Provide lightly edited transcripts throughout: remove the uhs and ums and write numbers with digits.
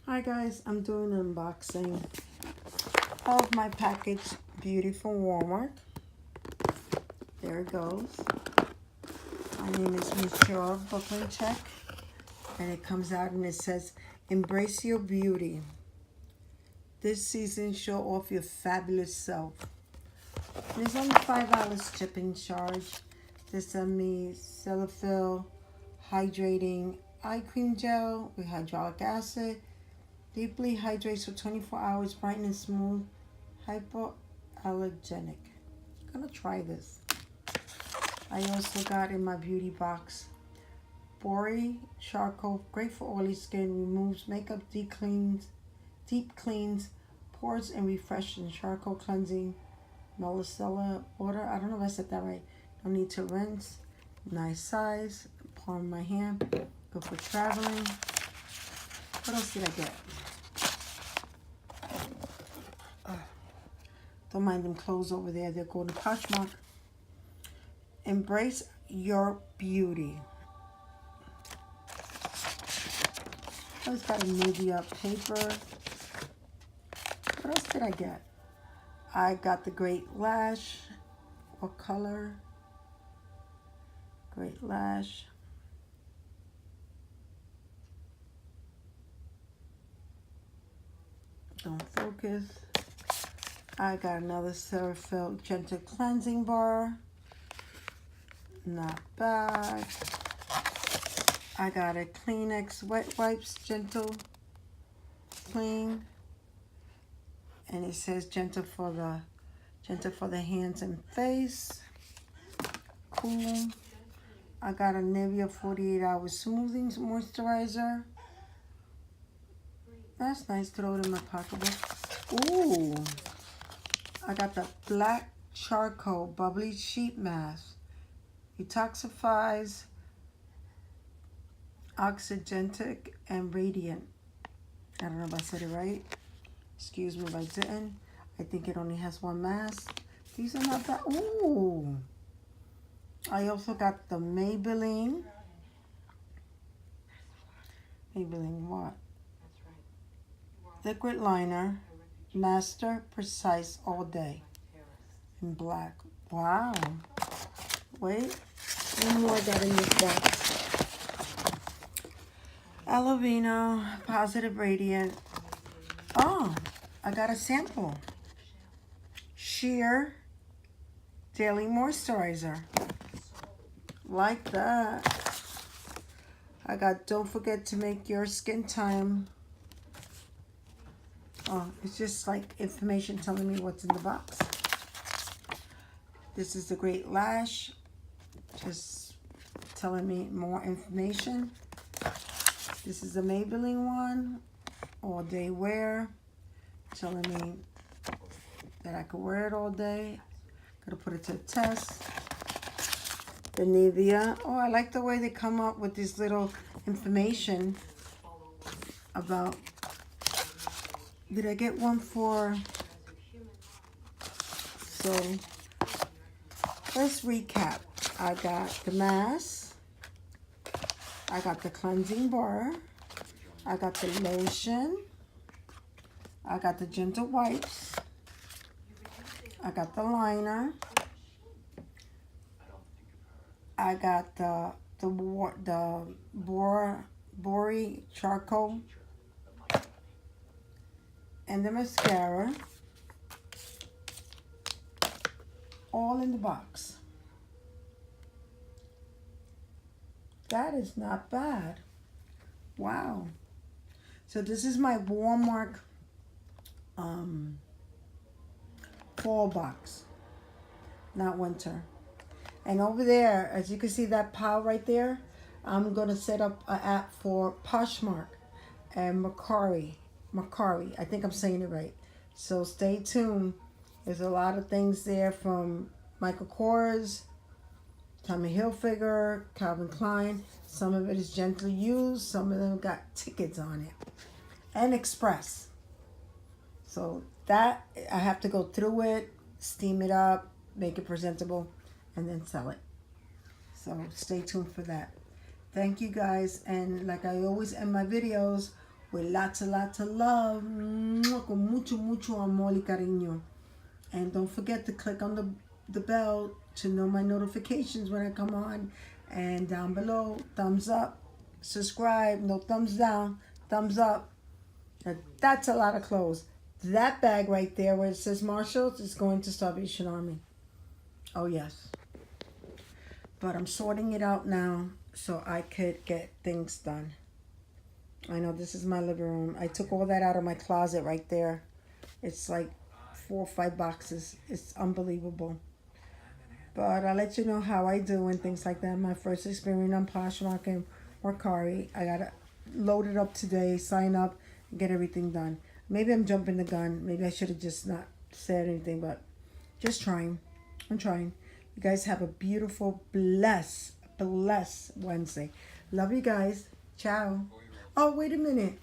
Hi guys, I'm doing an unboxing of my package beauty from Walmart. There it goes. My name is Michelle Brooklyn Check, and it comes out and it says, "Embrace your beauty. This season, show off your fabulous self." There's only $5 shipping charge. They send me Cetaphil Hydrating Eye Cream Gel with hyaluronic acid. Deeply hydrates for 24 hours, bright and smooth, hypoallergenic. I'm gonna try this. I also got in my beauty box Bori Charcoal, great for oily skin, removes makeup, deep cleans pores, and refreshes. Charcoal cleansing, micellar water. I don't know if I said that right. No need to rinse. Nice size. Palm my hand. Good for traveling. What else did I get? Don't mind them clothes over there. They're going to Poshmark. Embrace your beauty. I just got a Nivea paper. What else did I get? I got the Great Lash. What color? Great Lash. Don't focus. I got another Cetaphil Gentle Cleansing Bar. Not bad. I got a Kleenex Wet Wipes Gentle Clean. And it says gentle for the hands and face. Cool. I got a Nivea 48-hour Smoothing Moisturizer. That's nice. Throw it in my pocketbook. Ooh. I got the Black Charcoal Bubbly Sheet Mask. Detoxifies, oxygentic, and radiant. I don't know if I said it right. Excuse me if I didn't. I think it only has one mask. These are not that. Ooh. I also got the Maybelline. Maybelline what? Liquid Liner. Master Precise All Day. In black. Wow. Wait. One more I got in this box. Alovino Positive Radiant. Oh, I got a sample. Sheer Daily Moisturizer. Like that. I got Don't Forget to Make Your Skin Time. Oh, it's just like information telling me what's in the box. This is the Great Lash. Just telling me more information. This is the Maybelline one. All day wear. Telling me that I could wear it all day. Gotta put it to the test. The Nivea. Oh, I like the way they come up with this little information about. Did I get one for? So let's recap. I got the mask. I got the cleansing bar. I got the lotion. I got the gentle wipes. I got the liner. I got the Bori Charcoal and the mascara. All in the box. That is not bad. Wow. So this is my Walmart fall box, not winter. And over there, as you can see that pile right there, I'm going to set up an app for Poshmark and Mercari. I think I'm saying it right. So stay tuned. There's a lot of things there from Michael Kors, Tommy Hilfiger, Calvin Klein. Some of it is gently used. Some of them got tickets on it. And Express. So that, I have to go through it, steam it up, make it presentable, and then sell it. So stay tuned for that. Thank you guys. And like I always end my videos with lots and lots of love. Con mucho, mucho amor y cariño. And don't forget to click on the bell to know my notifications when I come on. And down below, thumbs up, subscribe, no thumbs down, thumbs up. Now, that's a lot of clothes. That bag right there where it says Marshalls is going to Salvation Army. Oh, yes. But I'm sorting it out now so I could get things done. I know this is my living room. I took all that out of my closet right there. It's like 4 or 5 boxes. It's unbelievable. But I'll let you know how I do and things like that. My first experience on Poshmark and Mercari. I got to load it up today, sign up, and get everything done. Maybe I'm jumping the gun. Maybe I should have just not said anything, but just trying. I'm trying. You guys have a beautiful, blessed Wednesday. Love you guys. Ciao. Oh, wait a minute.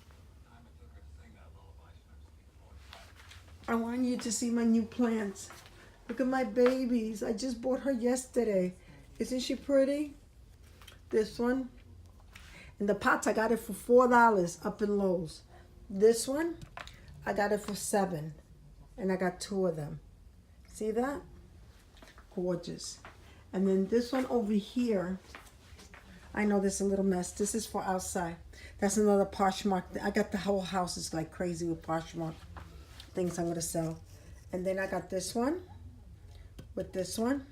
I want you to see my new plants. Look at my babies. I just bought her yesterday. Isn't she pretty? This one. And the pots, I got it for $4 up in Lowe's. This one, I got it for $7. And I got 2 of them. See that? Gorgeous. And then this one over here, I know this is a little mess. This is for outside. That's another Poshmark. I got the whole house is like crazy with Poshmark things I'm going to sell. And then I got this one with this one.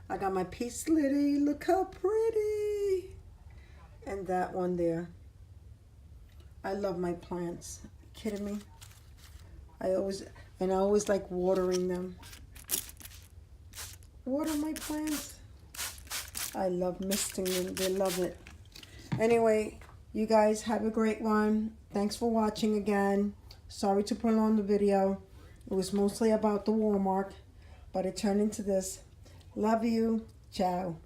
I got my Peace Lily. Look how pretty. And that one there. I love my plants. Are you kidding me? I always like watering them. Water my plants. I love misting them. They love it. Anyway, you guys have a great one. Thanks for watching again. Sorry to prolong the video. It was mostly about the Walmart, but it turned into this. Love you. Ciao.